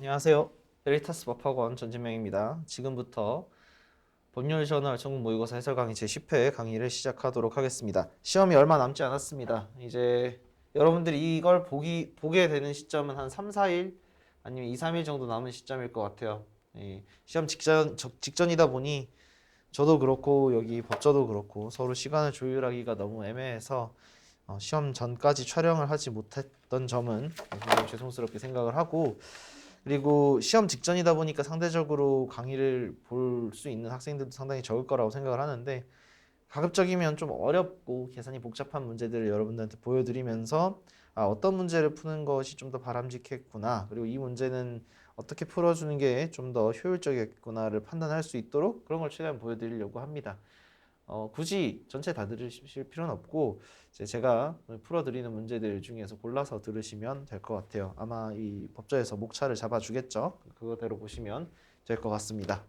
안녕하세요. 베리타스 법학원 전진명입니다. 지금부터 법률 저널 전국 모의고사 해설 강의 제10회 강의를 시작하도록 하겠습니다. 시험이 얼마 남지 않았습니다. 이제 여러분들이 이걸 보게 되는 시점은 한 3, 4일 아니면 2, 3일 정도 남은 시점일 것 같아요. 시험 직전이다 보니 저도 그렇고 여기 법저도 그렇고 서로 시간을 조율하기가 너무 애매해서 시험 전까지 촬영을 하지 못했던 점은 굉장히 죄송스럽게 생각을 하고, 그리고 시험 직전이다 보니까 상대적으로 강의를 볼 수 있는 학생들도 상당히 적을 거라고 생각을 하는데, 가급적이면 좀 어렵고 계산이 복잡한 문제들을 여러분들한테 보여드리면서 어떤 문제를 푸는 것이 좀 더 바람직했구나, 그리고 이 문제는 어떻게 풀어주는 게 좀 더 효율적이겠구나를 판단할 수 있도록 그런 걸 최대한 보여드리려고 합니다. 굳이 전체 다 들으실 필요는 없고 제가 풀어드리는 문제들 중에서 골라서 들으시면 될 것 같아요. 아마 이 법조에서 목차를 잡아주겠죠. 그거대로 보시면 될 것 같습니다.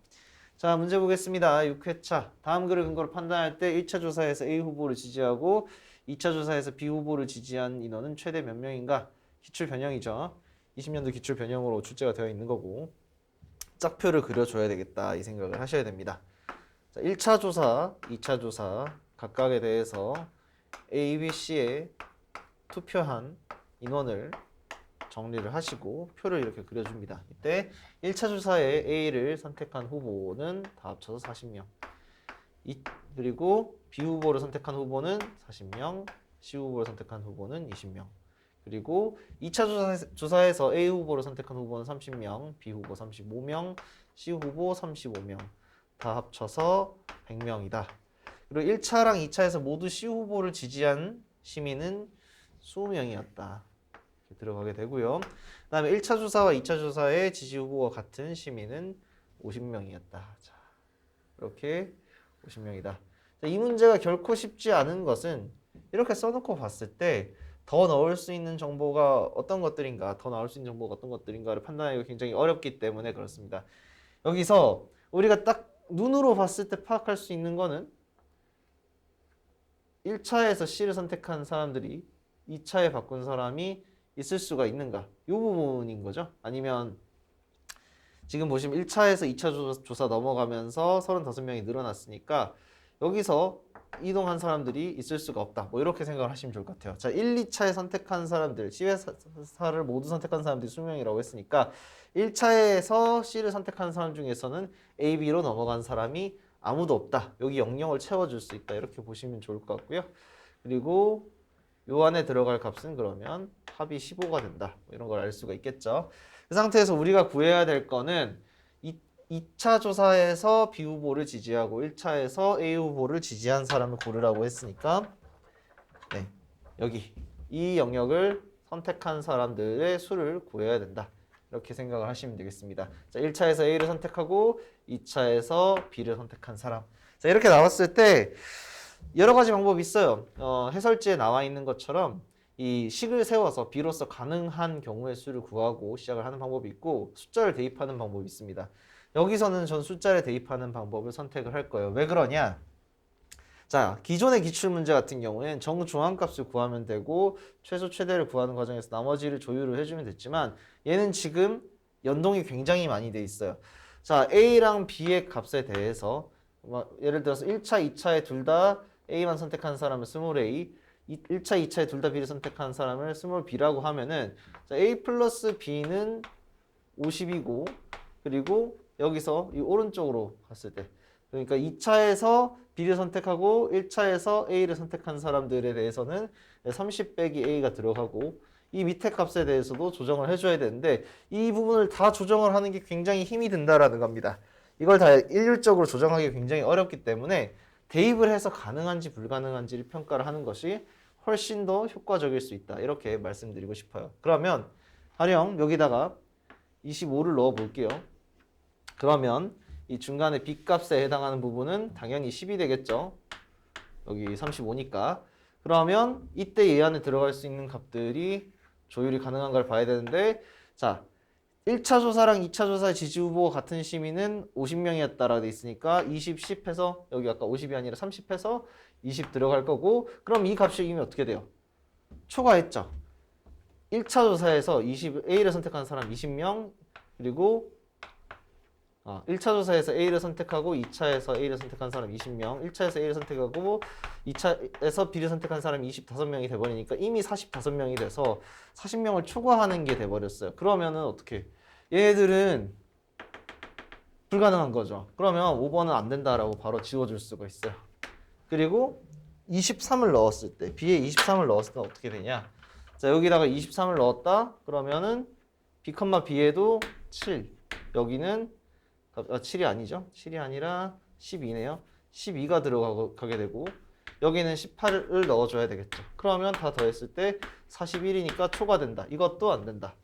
자, 문제 보겠습니다. 6회차. 다음 글을 근거로 판단할 때 1차 조사에서 A 후보를 지지하고 2차 조사에서 B 후보를 지지한 인원은 최대 몇 명인가? 기출 변형이죠. 20년도 기출 변형으로 출제가 되어 있는 거고, 짝표를 그려줘야 되겠다 이 생각을 하셔야 됩니다. 자, 1차 조사, 2차 조사 각각에 대해서 A, B, C에 투표한 인원을 정리를 하시고 표를 이렇게 그려줍니다. 이때 1차 조사에 A를 선택한 후보는 다 합쳐서 40명, 그리고 B 후보를 선택한 후보는 40명, C 후보를 선택한 후보는 20명, 그리고 2차 조사에서 A 후보를 선택한 후보는 30명, B 후보 35명, C 후보 35명, 다 합쳐서 100명이다. 그리고 1차랑 2차에서 모두 C 후보를 지지한 시민은 20명이었다. 이렇게 들어가게 되고요. 그 다음에 1차 조사와 2차 조사의 지지 후보가 같은 시민은 50명이었다. 자, 이렇게 50명이다. 이 문제가 결코 쉽지 않은 것은 이렇게 써놓고 봤을 때 더 넣을 수 있는 정보가 어떤 것들인가, 더 나올 수 있는 정보가 어떤 것들인가를 판단하기가 굉장히 어렵기 때문에 그렇습니다. 여기서 우리가 딱 눈으로 봤을 때 파악할 수 있는 거는 1차에서 C를 선택한 사람들이 2차에 바꾼 사람이 있을 수가 있는가, 이 부분인 거죠. 아니면 지금 보시면 1차에서 2차 조사 넘어가면서 35명이 늘어났으니까 여기서 이동한 사람들이 있을 수가 없다, 뭐 이렇게 생각을 하시면 좋을 것 같아요. 자, 1, 2차에 선택한 사람들, C회사를 모두 선택한 사람들이 20명이라고 했으니까 1차에서 C를 선택한 사람 중에서는 A, B로 넘어간 사람이 아무도 없다, 여기 영역을 채워줄 수 있다, 이렇게 보시면 좋을 것 같고요. 그리고 요 안에 들어갈 값은 그러면 합이 15가 된다, 뭐 이런 걸 알 수가 있겠죠. 그 상태에서 우리가 구해야 될 거는 2차 조사에서 B 후보를 지지하고 1차에서 A 후보를 지지한 사람을 고르라고 했으니까, 네, 여기 이 영역을 선택한 사람들의 수를 구해야 된다, 이렇게 생각을 하시면 되겠습니다. 자, 1차에서 A를 선택하고 2차에서 B를 선택한 사람. 자, 이렇게 나왔을 때 여러 가지 방법이 있어요. 해설지에 나와 있는 것처럼 이 식을 세워서 B로서 가능한 경우의 수를 구하고 시작을 하는 방법이 있고, 숫자를 대입하는 방법이 있습니다. 여기서는 전 숫자를 대입하는 방법을 선택을 할 거예요. 왜 그러냐? 자, 기존의 기출문제 같은 경우에는 정중앙값을 구하면 되고 최소 최대를 구하는 과정에서 나머지를 조율을 해주면 됐지만, 얘는 지금 연동이 굉장히 많이 돼 있어요. 자, A랑 B의 값에 대해서 예를 들어서 1차, 2차에 둘 다 A만 선택한 사람은 스몰 a, 1차, 2차에 둘 다 B를 선택한 사람을 스몰 b라고 하면은, 자, A 플러스 B는 50이고, 그리고 여기서 이 오른쪽으로 갔을 때, 그러니까 2차에서 B를 선택하고 1차에서 A를 선택한 사람들에 대해서는 30 빼기 A가 들어가고, 이 밑에 값에 대해서도 조정을 해줘야 되는데 이 부분을 다 조정을 하는 게 굉장히 힘이 든다라는 겁니다. 이걸 다 일률적으로 조정하기 굉장히 어렵기 때문에 대입을 해서 가능한지 불가능한지를 평가를 하는 것이 훨씬 더 효과적일 수 있다, 이렇게 말씀드리고 싶어요. 그러면 가령 여기다가 25를 넣어 볼게요. 그러면 이 중간에 B값에 해당하는 부분은 당연히 10이 되겠죠. 여기 35니까. 그러면 이때 이 안에 들어갈 수 있는 값들이 조율이 가능한 걸 봐야 되는데, 자, 1차 조사랑 2차 조사의 지지 후보가 같은 시민은 50명이었다라고 돼 있으니까 20, 10 해서, 여기 아까 50이 아니라 30 해서 20 들어갈 거고, 그럼 이 값이 이미 어떻게 돼요? 초과했죠. 1차 조사에서 A를 선택한 사람 20명, 그리고 1차 조사에서 A를 선택하고 2차에서 A를 선택한 사람 20명, 1차에서 A를 선택하고 2차에서 B를 선택한 사람이 25명이 돼버리니까 이미 45명이 돼서 40명을 초과하는 게 돼버렸어요. 그러면은 어떻게? 얘들은 불가능한 거죠. 그러면 5번은 안 된다라고 바로 지워줄 수가 있어요. 그리고 23을 넣었을 때, B에 23을 넣었을 때 어떻게 되냐? 자, 여기다가 23을 넣었다? 그러면은 B, B에도 7. 여기는 7이 아니죠. 7이 아니라 12네요. 12가 들어가게 되고 여기는 18을 넣어줘야 되겠죠. 그러면 다 더했을 때 41이니까 초과된다. 이것도 안 된다.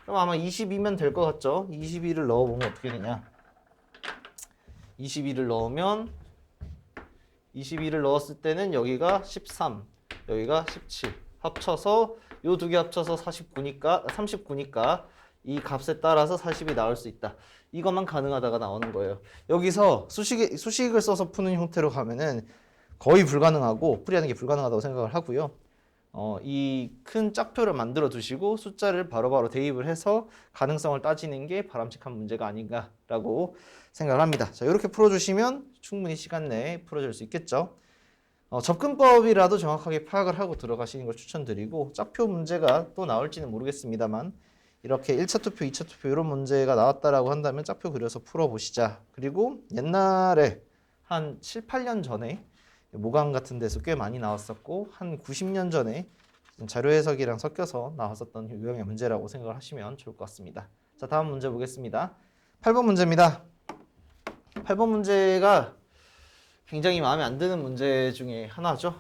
그럼 아마 22면 될 것 같죠? 22를 넣어보면 어떻게 되냐? 22를 넣으면 22를 넣었을 때는 여기가 13, 여기가 17. 합쳐서 요 두 개 합쳐서 39니까 이 값에 따라서 40이 나올 수 있다. 이것만 가능하다가 나오는 거예요. 여기서 수식을 써서 푸는 형태로 가면은 거의 불가능하고 풀이하는 게 불가능하다고 생각을 하고요. 이 큰 짝표를 만들어 두시고 숫자를 바로바로 대입을 해서 가능성을 따지는 게 바람직한 문제가 아닌가라고 생각을 합니다. 자, 이렇게 풀어주시면 충분히 시간 내에 풀어줄 수 있겠죠. 접근법이라도 정확하게 파악을 하고 들어가시는 걸 추천드리고 짝표 문제가 또 나올지는 모르겠습니다만 이렇게 1차 투표, 2차 투표 이런 문제가 나왔다라고 한다면 짝표 그려서 풀어보시자. 그리고 옛날에 한 7, 8년 전에 모강 같은 데서 꽤 많이 나왔었고 한 90년 전에 자료 해석이랑 섞여서 나왔었던 유형의 문제라고 생각을 하시면 좋을 것 같습니다. 자, 다음 문제 보겠습니다. 8번 문제입니다. 8번 문제가 굉장히 마음에 안 드는 문제 중에 하나죠.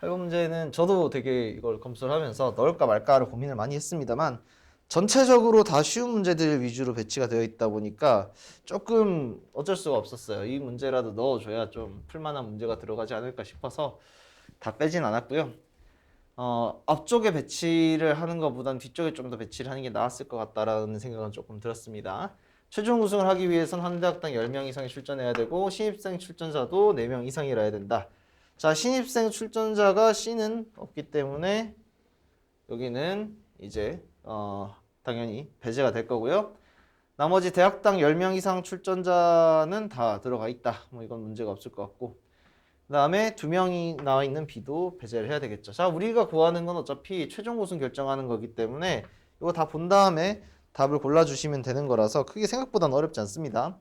8번 문제는 저도 되게 이걸 검수를 하면서 넣을까 말까를 고민을 많이 했습니다만 전체적으로 다 쉬운 문제들 위주로 배치가 되어 있다 보니까 조금 어쩔 수가 없었어요. 이 문제라도 넣어줘야 좀 풀만한 문제가 들어가지 않을까 싶어서 다 빼진 않았고요. 앞쪽에 배치를 하는 것보단 뒤쪽에 좀 더 배치를 하는 게 나았을 것 같다라는 생각은 조금 들었습니다. 최종 우승을 하기 위해선 한 대학당 10명 이상이 출전해야 되고 신입생 출전자도 4명 이상이라 해야 된다. 자, 신입생 출전자가 C는 없기 때문에 여기는 이제 당연히 배제가 될 거고요. 나머지 대학당 10명 이상 출전자는 다 들어가 있다. 뭐 이건 문제가 없을 것 같고 그 다음에 2명이 나와 있는 B도 배제를 해야 되겠죠. 자, 우리가 구하는 건 어차피 최종 우승 결정하는 거기 때문에 이거 다 본 다음에 답을 골라주시면 되는 거라서 크게 생각보다는 어렵지 않습니다.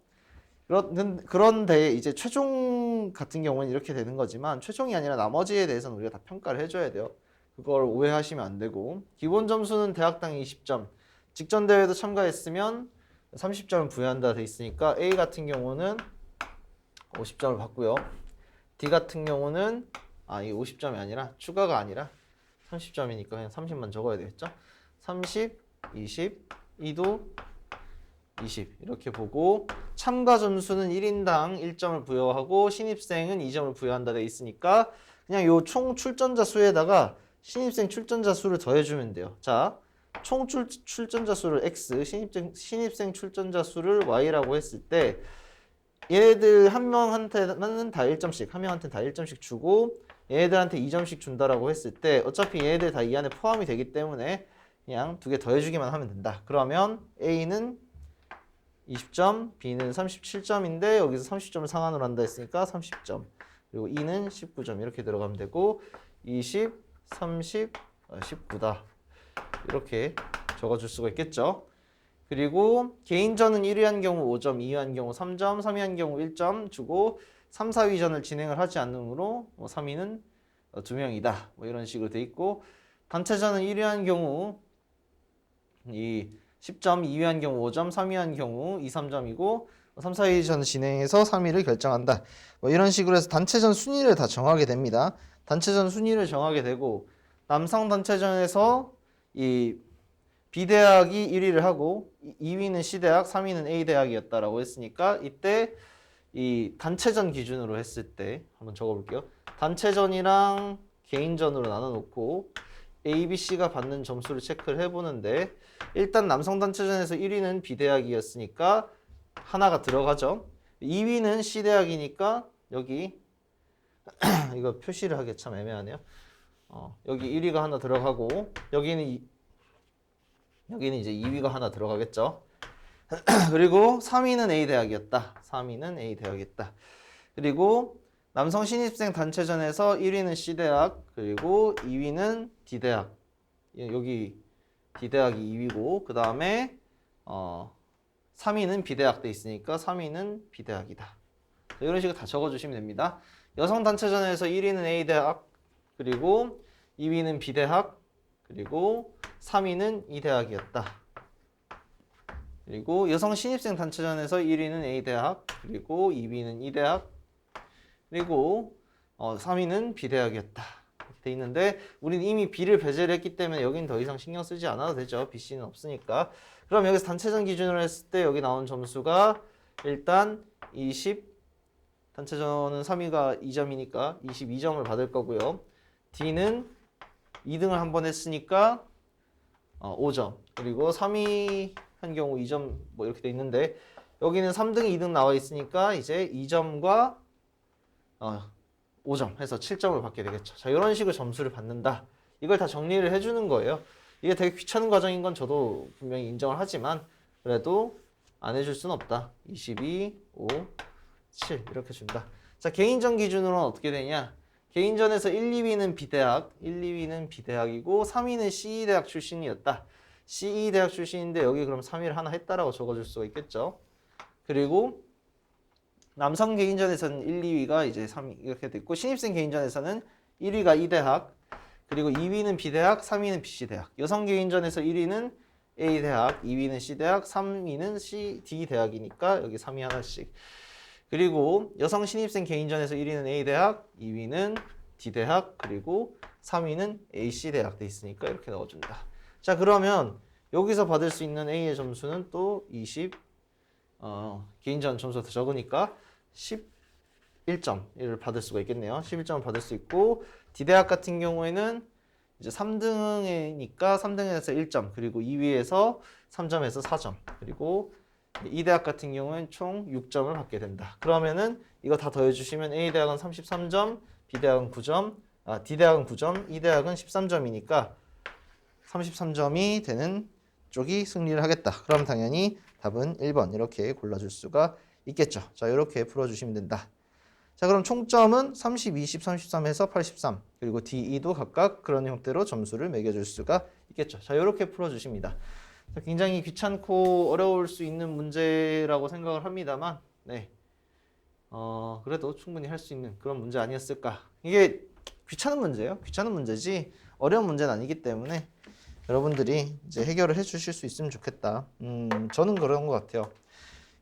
그런데 이제 최종 같은 경우는 이렇게 되는 거지만 최종이 아니라 나머지에 대해서는 우리가 다 평가를 해줘야 돼요. 그걸 오해하시면 안 되고 기본 점수는 대학당 20점 직전 대회도 참가했으면 30점을 부여한다 돼 있으니까 A 같은 경우는 50점을 받고요. D 같은 경우는 이 50점이 아니라 추가가 아니라 30점이니까 그냥 30만 적어야 되겠죠. 30, 20, E도 20 이렇게 보고 참가 점수는 1인당 1점을 부여하고 신입생은 2점을 부여한다 돼 있으니까 그냥 요 총 출전자 수에다가 신입생 출전자 수를 더해주면 돼요. 자, 총 출전자 수를 X, 신입생 출전자 수를 Y라고 했을 때 얘네들 한 명한테는 다 1점씩, 한 명한테는 다 1점씩 주고 얘네들한테 2점씩 준다라고 했을 때 어차피 얘네들 다 이 안에 포함이 되기 때문에 그냥 2개 더해주기만 하면 된다. 그러면 A는 20점, B는 37점인데 여기서 30점을 상한으로 한다 했으니까 30점. 그리고 E는 19점 이렇게 들어가면 되고 20, 30, 19다. 이렇게 적어줄 수가 있겠죠. 그리고 개인전은 1위 한 경우 5점, 2위 한 경우 3점, 3위 한 경우 1점 주고 3, 4위전을 진행을 하지 않으므로 3위는 2명이다. 뭐 이런 식으로 돼 있고 단체전은 1위 한 경우 10점, 2위 한 경우 5점, 3위 한 경우 2, 3점이고 3, 4위전 진행해서 3위를 결정한다. 뭐 이런 식으로 해서 단체전 순위를 다 정하게 됩니다. 단체전 순위를 정하게 되고 남성 단체전에서 이 B대학이 1위를 하고 2위는 C대학, 3위는 A대학이었다라고 했으니까 이때 이 단체전 기준으로 했을 때 한번 적어볼게요. 단체전이랑 개인전으로 나눠놓고 A, B, C가 받는 점수를 체크를 해보는데 일단 남성 단체전에서 1위는 B대학이었으니까 하나가 들어가죠. 2위는 C대학이니까 여기 이거 표시를 하기 참 애매하네요. 여기 1위가 하나 들어가고 여기는 여기는 이제 2위가 하나 들어가겠죠. 그리고 3위는 A 대학이었다. 3위는 A 대학이었다. 그리고 남성 신입생 단체전에서 1위는 C 대학, 그리고 2위는 D 대학. 여기 D 대학이 2위고, 그 다음에 3위는 B 대학 돼 있으니까 3위는 B 대학이다. 이런 식으로 다 적어주시면 됩니다. 여성 단체전에서 1위는 A 대학, 그리고 2위는 B 대학, 그리고 3위는 E 대학이었다. 그리고 여성 신입생 단체전에서 1위는 A 대학, 그리고 2위는 E 대학, 그리고 3위는 B 대학이었다. 이렇게 돼 있는데 우리는 이미 B를 배제를 했기 때문에 여긴 더 이상 신경 쓰지 않아도 되죠. B, C는 없으니까. 그럼 여기서 단체전 기준으로 했을 때 여기 나온 점수가 일단 20, 단체전은 3위가 2점이니까 22점을 받을 거고요. D는 2등을 한 번 했으니까 5점. 그리고 3위 한 경우 2점 뭐 이렇게 돼 있는데 여기는 3등, 2등 나와 있으니까 이제 2점과 5점 해서 7점을 받게 되겠죠. 자, 이런 식으로 점수를 받는다. 이걸 다 정리를 해주는 거예요. 이게 되게 귀찮은 과정인 건 저도 분명히 인정을 하지만 그래도 안 해줄 순 없다. 22, 5, 7 이렇게 준다. 자, 개인전 기준으로는 어떻게 되냐? 개인전에서 1, 2위는 B대학, 1, 2위는 B대학이고 3위는 CE대학 출신이었다. CE대학 출신인데 여기 그럼 3위를 하나 했다라고 적어줄 수가 있겠죠. 그리고 남성 개인전에서는 1, 2위가 이제 3위 이렇게 됐고 신입생 개인전에서는 1위가 E대학, 그리고 2위는 B대학, 3위는 BC대학. 여성 개인전에서 1위는 A대학, 2위는 C대학, 3위는 D대학이니까 여기 3위 하나씩. 그리고 여성 신입생 개인전에서 1위는 A대학, 2위는 D대학, 그리고 3위는 AC대학 돼 있으니까 이렇게 넣어준다. 자, 그러면 여기서 받을 수 있는 A의 점수는 또 20, 개인전 점수가 더 적으니까 11점을 받을 수가 있겠네요. 11점을 받을 수 있고 D대학 같은 경우에는 이제 3등이니까 3등에서 1점, 그리고 2위에서 3점에서 4점, 그리고 E대학 같은 경우에는 총 6점을 받게 된다. 그러면은 이거 다 더해주시면 A대학은 33점, B대학은 9점, D대학은 9점, E대학은 13점이니까 33점이 되는 쪽이 승리를 하겠다. 그럼 당연히 답은 1번 이렇게 골라줄 수가 있겠죠. 자, 이렇게 풀어주시면 된다. 자, 그럼 총점은 30, 20, 33에서 83, 그리고 D, E도 각각 그런 형태로 점수를 매겨줄 수가 있겠죠. 자, 이렇게 풀어주십니다. 자, 굉장히 귀찮고 어려울 수 있는 문제라고 생각을 합니다만, 네, 그래도 충분히 할 수 있는 그런 문제 아니었을까. 이게 귀찮은 문제예요. 귀찮은 문제지 어려운 문제는 아니기 때문에 여러분들이 이제 해결을 해주실 수 있으면 좋겠다. 저는 그런 것 같아요.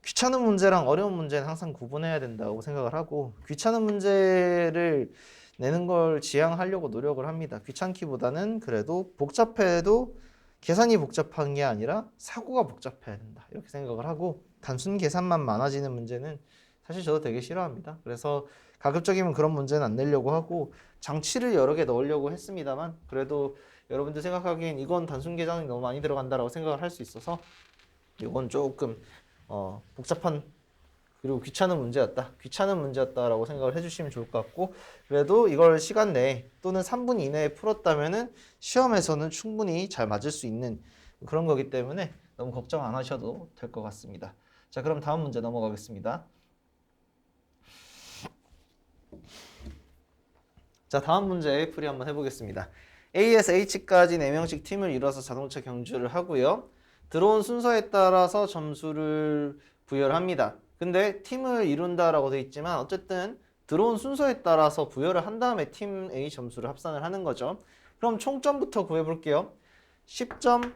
귀찮은 문제랑 어려운 문제는 항상 구분해야 된다고 생각을 하고 귀찮은 문제를 내는 걸 지향하려고 노력을 합니다. 귀찮기보다는 그래도 복잡해도 계산이 복잡한 게 아니라 사고가 복잡해야 된다. 이렇게 생각을 하고 단순 계산만 많아지는 문제는 사실 저도 되게 싫어합니다. 그래서 가급적이면 그런 문제는 안 내려고 하고 장치를 여러 개 넣으려고 했습니다만 그래도 여러분들 생각하기엔 이건 단순 계산이 너무 많이 들어간다라고 생각을 할 수 있어서 이건 조금 복잡한 그리고 귀찮은 문제였다라고 생각을 해주시면 좋을 것 같고 그래도 이걸 시간 내에 또는 3분 이내에 풀었다면은 시험에서는 충분히 잘 맞을 수 있는 그런 거기 때문에 너무 걱정 안 하셔도 될 것 같습니다. 자, 그럼 다음 문제 넘어가겠습니다. 자, 다음 문제 풀이 한번 해보겠습니다. A에서 H까지 4명씩 팀을 이뤄서 자동차 경주를 하고요. 들어온 순서에 따라서 점수를 부여를 합니다. 근데 팀을 이룬다라고 되어 있지만 어쨌든 들어온 순서에 따라서 부여를 한 다음에 팀 A 점수를 합산을 하는 거죠. 그럼 총점부터 구해볼게요. 10점,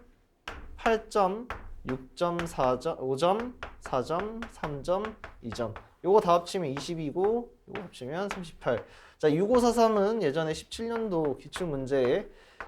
8점, 6점, 4점, 5점, 4점, 3점, 2점. 요거 다 합치면 20이고 요거 합치면 38. 자, 6543은 예전에 17년도 기출문제에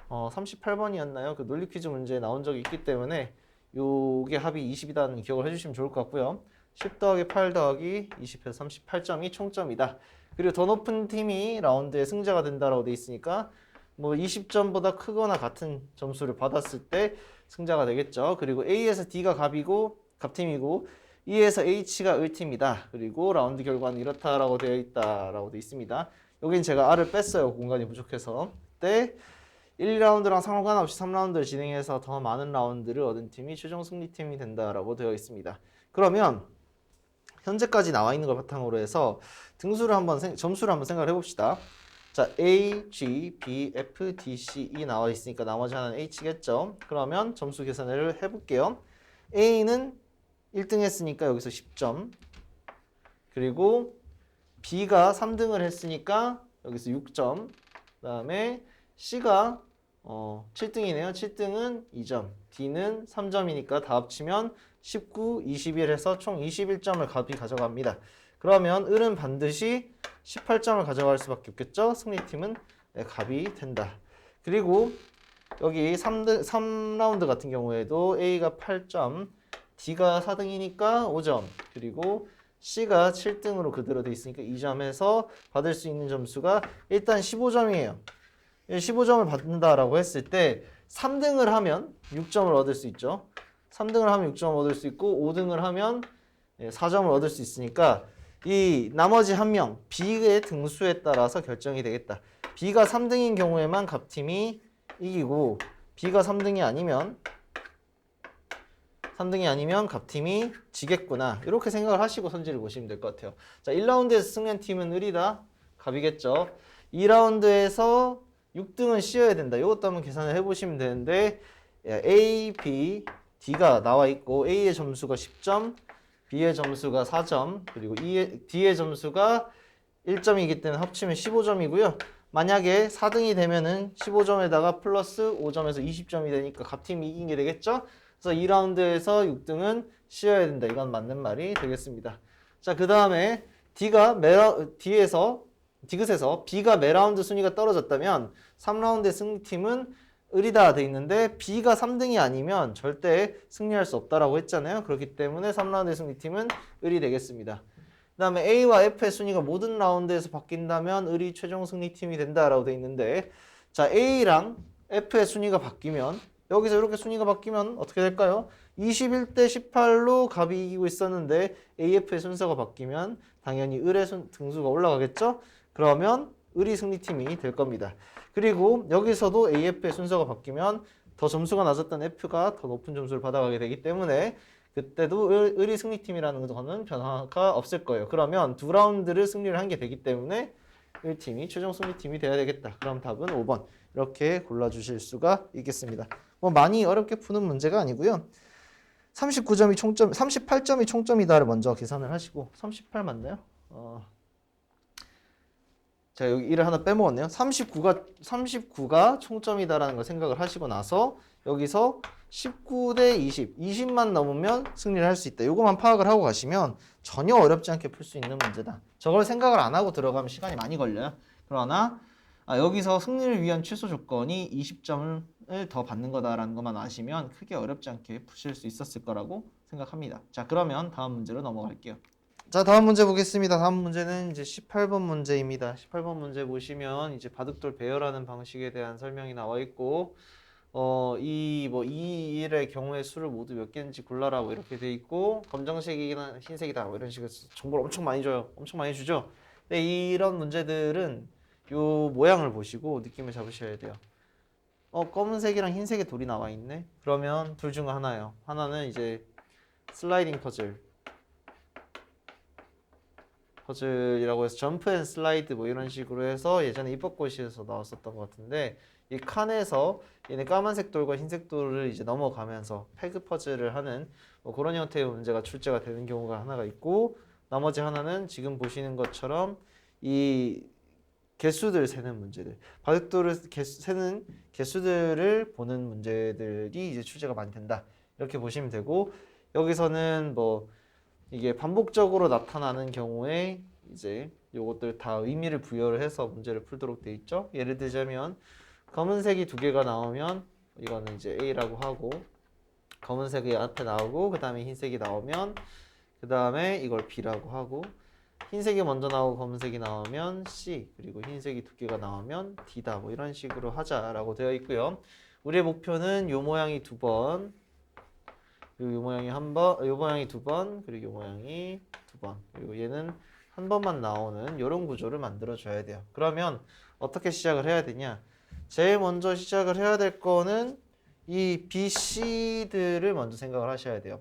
38번이었나요? 그 논리 퀴즈 문제에 나온 적이 있기 때문에 요게 합이 20이라는 기억을 해주시면 좋을 것 같고요. 10 더하기 8 더하기 20해서 38점이 총점이다. 그리고 더 높은 팀이 라운드의 승자가 된다라고 돼 있으니까 뭐 20점보다 크거나 같은 점수를 받았을 때 승자가 되겠죠. 그리고 A에서 D가 갑팀이고 E에서 H가 을팀이다. 그리고 라운드 결과는 이렇다라고 되어 있다라고 되어 있습니다. 여긴 제가 R을 뺐어요. 공간이 부족해서. 그때 1라운드랑 상관없이 3라운드를 진행해서 더 많은 라운드를 얻은 팀이 최종 승리팀이 된다라고 되어 있습니다. 그러면 현재까지 나와 있는 걸 바탕으로 해서 점수를 한번 생각을 해봅시다. 자, A, G, B, F, D, C, E 나와 있으니까 나머지 하나는 H겠죠. 그러면 점수 계산을 해볼게요. A는 1등 했으니까 여기서 10점. 그리고 B가 3등을 했으니까 여기서 6점. 그 다음에 C가 7등이네요. 7등은 2점. D는 3점이니까 다 합치면 19, 21 해서 총 21점을 갑이 가져갑니다. 그러면 을은 반드시 18점을 가져갈 수밖에 없겠죠. 승리팀은 갑이 된다. 그리고 여기 3라운드 같은 경우에도 A가 8점, D가 4등이니까 5점, 그리고 C가 7등으로 그대로 돼 있으니까 2점 해서 받을 수 있는 점수가 일단 15점이에요. 15점을 받는다라고 했을 때 3등을 하면 6점을 얻을 수 있죠. 3등을 하면 6점을 얻을 수 있고 5등을 하면 4점을 얻을 수 있으니까 이 나머지 한 명 B의 등수에 따라서 결정이 되겠다. B가 3등인 경우에만 갑팀이 이기고 B가 3등이 아니면 갑팀이 지겠구나. 이렇게 생각을 하시고 선지를 보시면 될 것 같아요. 자, 1라운드에서 승리한 팀은 을이다. 갑이겠죠. 2라운드에서 6등은 C여야 된다. 이것도 한번 계산을 해보시면 되는데 A, B, D가 나와 있고 A의 점수가 10점, B의 점수가 4점, 그리고 D의 점수가 1점이기 때문에 합치면 15점이고요. 만약에 4등이 되면은 15점에다가 플러스 5점에서 20점이 되니까 갑팀이 이긴 게 되겠죠? 그래서 2라운드에서 6등은 C여야 된다. 이건 맞는 말이 되겠습니다. 자, 그 다음에 디귿에서 B가 매 라운드 순위가 떨어졌다면 3라운드의 승리팀은 을이다 돼 있는데 B가 3등이 아니면 절대 승리할 수 없다라고 했잖아요. 그렇기 때문에 3라운드의 승리팀은 을이 되겠습니다. 그 다음에 A와 F의 순위가 모든 라운드에서 바뀐다면 을이 최종 승리팀이 된다라고 돼 있는데 자, A랑 F의 순위가 바뀌면 여기서 이렇게 순위가 바뀌면 어떻게 될까요? 21대 18로 갑이 이기고 있었는데 AF의 순서가 바뀌면 당연히 을의 등수가 올라가겠죠? 그러면 을이 승리팀이 될 겁니다. 그리고 여기서도 AF의 순서가 바뀌면 더 점수가 낮았던 F가 더 높은 점수를 받아가게 되기 때문에 그때도 을이 승리팀이라는 거는 변화가 없을 거예요. 그러면 두 라운드를 승리를 한 게 되기 때문에 을팀이 최종 승리팀이 돼야 되겠다. 그럼 답은 5번 이렇게 골라주실 수가 있겠습니다. 뭐 많이 어렵게 푸는 문제가 아니고요. 38점이 총점이다를 먼저 계산을 하시고 38 맞나요? 제가 여기 1을 하나 빼먹었네요. 39가 총점이다라는 걸 생각을 하시고 나서 여기서 19대 20만 넘으면 승리를 할 수 있다. 이거만 파악을 하고 가시면 전혀 어렵지 않게 풀 수 있는 문제다. 저걸 생각을 안 하고 들어가면 시간이 많이 걸려요. 그러나 여기서 승리를 위한 최소 조건이 20점을 더 받는 거다라는 것만 아시면 크게 어렵지 않게 푸실 수 있었을 거라고 생각합니다. 자, 그러면 다음 문제로 넘어갈게요. 자, 다음 문제 보겠습니다. 다음 문제는 이제 18번 문제입니다. 18번 문제 보시면 이제 바둑돌 배열하는 방식에 대한 설명이 나와 있고 이 일의 경우에 수를 모두 몇 개인지 골라라 뭐 이렇게 돼 있고 검정색이나 흰색이다 뭐 이런 식으로 정보를 엄청 많이 줘요. 엄청 많이 주죠. 근데 이런 문제들은 요 모양을 보시고 느낌을 잡으셔야 돼요. 검은색이랑 흰색의 돌이 나와 있네. 그러면 둘 중 하나예요. 하나는 이제 슬라이딩 퍼즐이라고 해서 점프 앤 슬라이드 뭐 이런 식으로 해서 예전에 입법고시에서 나왔었던 것 같은데 이 칸에서 얘네 까만색 돌과 흰색 돌을 이제 넘어가면서 패그 퍼즐을 하는 뭐 그런 형태의 문제가 출제가 되는 경우가 하나가 있고 나머지 하나는 지금 보시는 것처럼 이 개수들 세는 문제들 바둑돌을 세는 개수들을 보는 문제들이 이제 출제가 많이 된다 이렇게 보시면 되고 여기서는 뭐 이게 반복적으로 나타나는 경우에 이제 요것들 다 의미를 부여를 해서 문제를 풀도록 돼 있죠. 예를 들자면 검은색이 두 개가 나오면 이거는 이제 A라고 하고 검은색이 앞에 나오고 그 다음에 흰색이 나오면 그 다음에 이걸 B라고 하고 흰색이 먼저 나오고 검은색이 나오면 C 그리고 흰색이 두 개가 나오면 D다 뭐 이런 식으로 하자라고 되어 있고요. 우리의 목표는 요 모양이 두 번 요 모양이 한 번, 요 모양이 두 번, 그리고 요 모양이 두 번, 그리고 얘는 한 번만 나오는 이런 구조를 만들어 줘야 돼요. 그러면 어떻게 시작을 해야 되냐? 제일 먼저 시작을 해야 될 거는 이 BC들을 먼저 생각을 하셔야 돼요.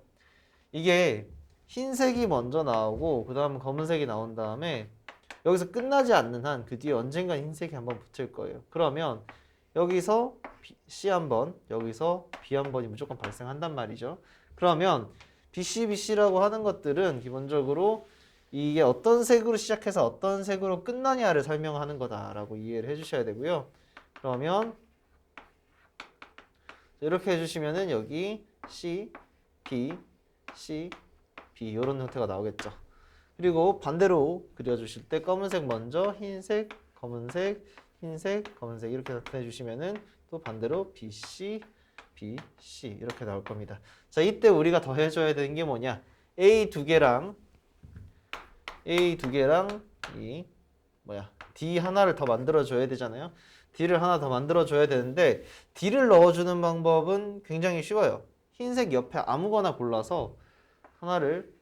이게 흰색이 먼저 나오고 그 다음 검은색이 나온 다음에 여기서 끝나지 않는 한 그 뒤에 언젠가 흰색이 한번 붙을 거예요. 그러면 여기서 C 한 번, 여기서 B 한 번이 무조건 발생한단 말이죠. 그러면 BC, BC라고 하는 것들은 기본적으로 이게 어떤 색으로 시작해서 어떤 색으로 끝나냐를 설명하는 거다라고 이해를 해주셔야 되고요. 그러면 이렇게 해주시면은 여기 C, B, C, B 이런 형태가 나오겠죠. 그리고 반대로 그려주실 때 검은색 먼저 흰색, 검은색, 흰색, 검은색 이렇게 나타내 주시면은 또 반대로 BC, BC 이렇게 나올 겁니다. 자, 이때 우리가 더 해줘야 되는 게 뭐냐? A 두 개랑 이 D 하나를 더 만들어줘야 되잖아요. D를 하나 더 만들어줘야 되는데 D를 넣어주는 방법은 굉장히 쉬워요. 흰색 옆에 아무거나 골라서 하나를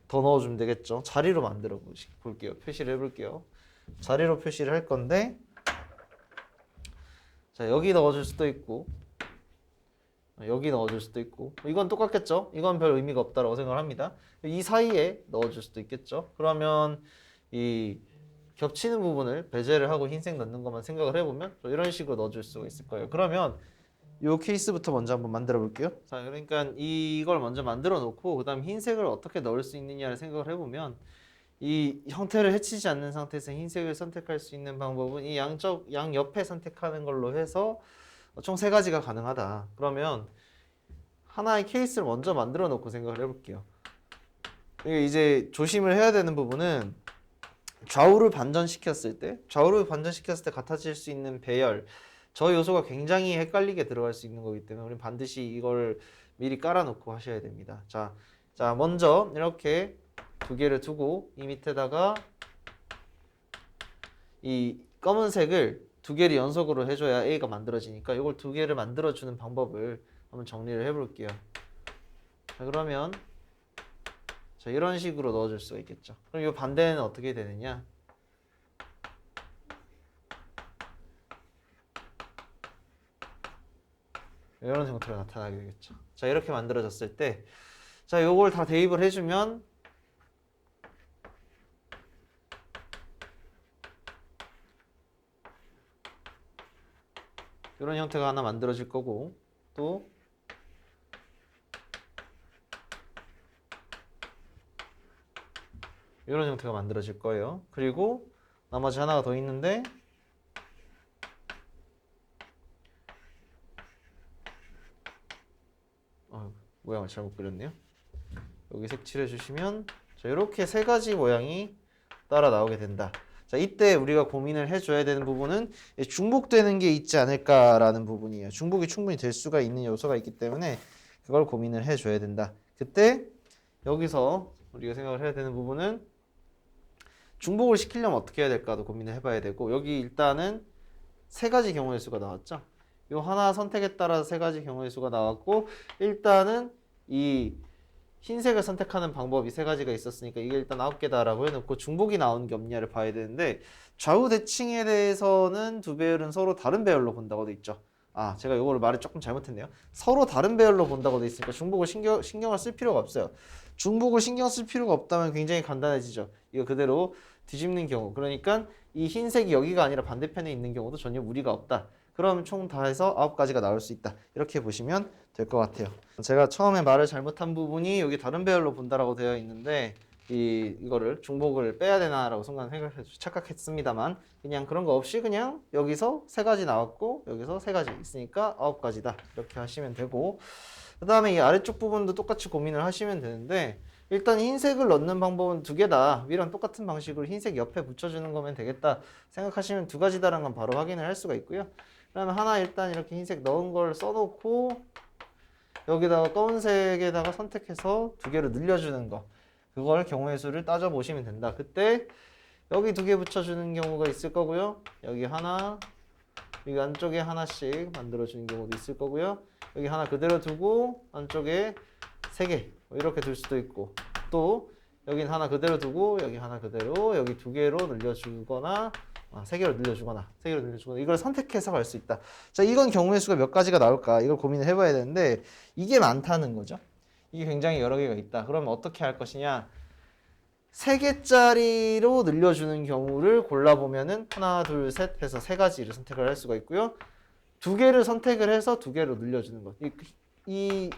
더 넣어주면 되겠죠. 자리로 만들어 볼게요. 표시를 해볼게요. 자리로 표시를 할 건데 자, 여기 넣어줄 수도 있고 여기 넣어줄 수도 있고 이건 똑같겠죠. 이건 별 의미가 없다라고 생각을 합니다. 이 사이에 넣어줄 수도 있겠죠. 그러면 이 겹치는 부분을 배제를 하고 흰색 넣는 것만 생각을 해보면 이런 식으로 넣어줄 수가 있을 거예요. 그러면 이 케이스부터 먼저 한번 만들어 볼게요. 자, 그러니까 이걸 먼저 만들어 놓고 그 다음 흰색을 어떻게 넣을 수 있느냐를 생각을 해보면 이 형태를 해치지 않는 상태에서 흰색을 선택할 수 있는 방법은 이 양옆에 선택하는 걸로 해서 총 3가지가 가능하다. 그러면 하나의 케이스를 먼저 만들어 놓고 생각을 해볼게요. 이제 조심을 해야 되는 부분은 좌우를 반전시켰을 때 같아질 수 있는 배열, 저 요소가 굉장히 헷갈리게 들어갈 수 있는 거기 때문에 우리는 반드시 이걸 미리 깔아놓고 하셔야 됩니다. 자, 먼저 이렇게 두 개를 두고 이 밑에다가 이 검은색을 두 개를 연속으로 해줘야 A가 만들어지니까 이걸 두 개를 만들어주는 방법을 한번 정리를 해볼게요. 자, 그러면 자, 이런 식으로 넣어줄 수가 있겠죠. 그럼 이 반대는 어떻게 되느냐? 이런 형태로 나타나게 되겠죠. 자, 이렇게 만들어졌을 때, 자, 요걸 다 대입을 해주면 이런 형태가 하나 만들어질 거고, 또 이런 형태가 만들어질 거예요. 그리고 나머지 하나가 더 있는데 모양을 잘못 그렸네요. 여기 색칠해 주시면 자, 이렇게 3가지 모양이 따라 나오게 된다. 자, 이때 우리가 고민을 해줘야 되는 부분은 중복되는 게 있지 않을까라는 부분이에요. 중복이 충분히 될 수가 있는 요소가 있기 때문에 그걸 고민을 해줘야 된다. 그때 여기서 우리가 생각을 해야 되는 부분은 중복을 시키려면 어떻게 해야 될까도 고민을 해봐야 되고, 여기 일단은 3가지 경우의 수가 나왔죠. 요 하나 선택에 따라서 3가지 경우의 수가 나왔고, 일단은 이 흰색을 선택하는 방법이 3가지가 있었으니까 이게 일단 9개다라고 해놓고 중복이 나오는 게 없냐를 봐야 되는데, 좌우 대칭에 대해서는 두 배열은 서로 다른 배열로 본다고 돼 있죠. 아, 제가 이거를 말을 조금 잘못했네요. 서로 다른 배열로 본다고 돼 있으니까 중복을 신경을 쓸 필요가 없어요. 중복을 신경 쓸 필요가 없다면 굉장히 간단해지죠. 이거 그대로 뒤집는 경우, 그러니까 이 흰색이 여기가 아니라 반대편에 있는 경우도 전혀 무리가 없다. 그럼 총 다 해서 9가지가 나올 수 있다. 이렇게 보시면 될 것 같아요. 제가 처음에 말을 잘못한 부분이 여기 다른 배열로 본다라고 되어 있는데 이거를 중복을 빼야 되나라고 순간 착각했습니다만, 그냥 그런 거 없이 그냥 여기서 3가지 나왔고 여기서 3가지 있으니까 9가지다 이렇게 하시면 되고, 그 다음에 이 아래쪽 부분도 똑같이 고민을 하시면 되는데, 일단 흰색을 넣는 방법은 2개다. 위랑 똑같은 방식으로 흰색 옆에 붙여주는 거면 되겠다 생각하시면 2가지다라는 건 바로 확인을 할 수가 있고요. 그러면 하나 일단 이렇게 흰색 넣은 걸 써놓고 여기다가 검은색에다가 선택해서 2개를 늘려주는 거, 그걸 경우의 수를 따져보시면 된다. 그때 여기 2개 붙여주는 경우가 있을 거고요. 여기 하나, 여기 안쪽에 하나씩 만들어주는 경우도 있을 거고요. 여기 하나 그대로 두고 안쪽에 3개 이렇게 둘 수도 있고, 또 여긴 하나 그대로 두고 여기 하나 그대로 여기 2개로 늘려주거나 세 개로 늘려주거나 세 개로 늘려주거나 이걸 선택해서 갈 수 있다. 자, 이건 경우의 수가 몇 가지가 나올까? 이걸 고민을 해봐야 되는데 이게 많다는 거죠. 이게 굉장히 여러 개가 있다. 그러면 어떻게 할 것이냐? 3개짜리로 늘려주는 경우를 골라보면은 하나, 둘, 셋 해서 3가지를 선택을 할 수가 있고요. 2개를 선택을 해서 2개로 늘려주는 것. 이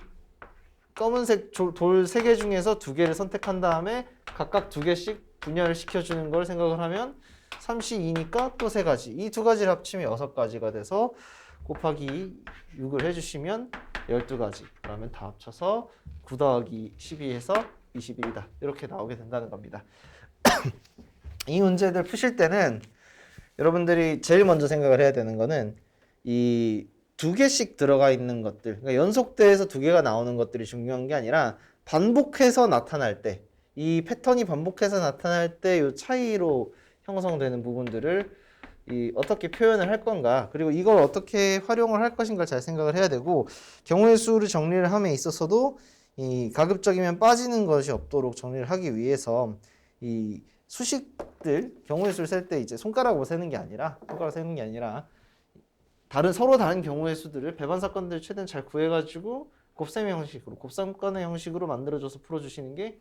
검은색 돌 3개 중에서 2개를 선택한 다음에 각각 2개씩 분열을 시켜주는 걸 생각을 하면 3C2니까 또 3가지. 이 2가지를 합치면 6가지가 돼서 곱하기 6을 해주시면 12가지. 그러면 다 합쳐서 9 더하기 12해서 21이다. 이렇게 나오게 된다는 겁니다. 이 문제들 푸실 때는 여러분들이 제일 먼저 생각을 해야 되는 거는 이 2개씩 들어가 있는 것들, 그러니까 연속돼서 2개가 나오는 것들이 중요한 게 아니라 반복해서 나타날 때, 이 패턴이 반복해서 나타날 때 이 차이로 형성되는 부분들을 어떻게 표현을 할 건가, 그리고 이걸 어떻게 활용을 할 것인가 잘 생각을 해야 되고, 경우의 수를 정리를 함에 있어서도 이 가급적이면 빠지는 것이 없도록 정리를 하기 위해서 이 수식들 경우의 수를 셀 때 이제 손가락으로 세는 게 아니라 서로 다른 경우의 수들을 배반 사건들을 최대한 잘 구해가지고 곱셈 형식으로 곱셈권의 형식으로 만들어줘서 풀어주시는 게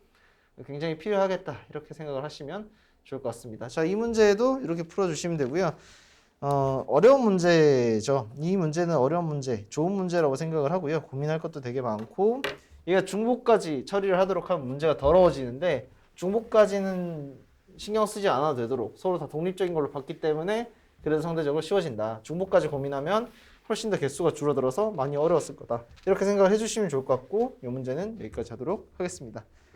굉장히 필요하겠다 이렇게 생각을 하시면 좋을 것 같습니다. 자, 이 문제도 이렇게 풀어주시면 되고요. 어려운 문제죠. 이 문제는 어려운 문제, 좋은 문제라고 생각을 하고요. 고민할 것도 되게 많고 얘가 중복까지 처리를 하도록 하면 문제가 더러워지는데 중복까지는 신경 쓰지 않아도 되도록 서로 다 독립적인 걸로 봤기 때문에 그래도 상대적으로 쉬워진다. 중복까지 고민하면 훨씬 더 개수가 줄어들어서 많이 어려웠을 거다. 이렇게 생각을 해주시면 좋을 것 같고 이 문제는 여기까지 하도록 하겠습니다.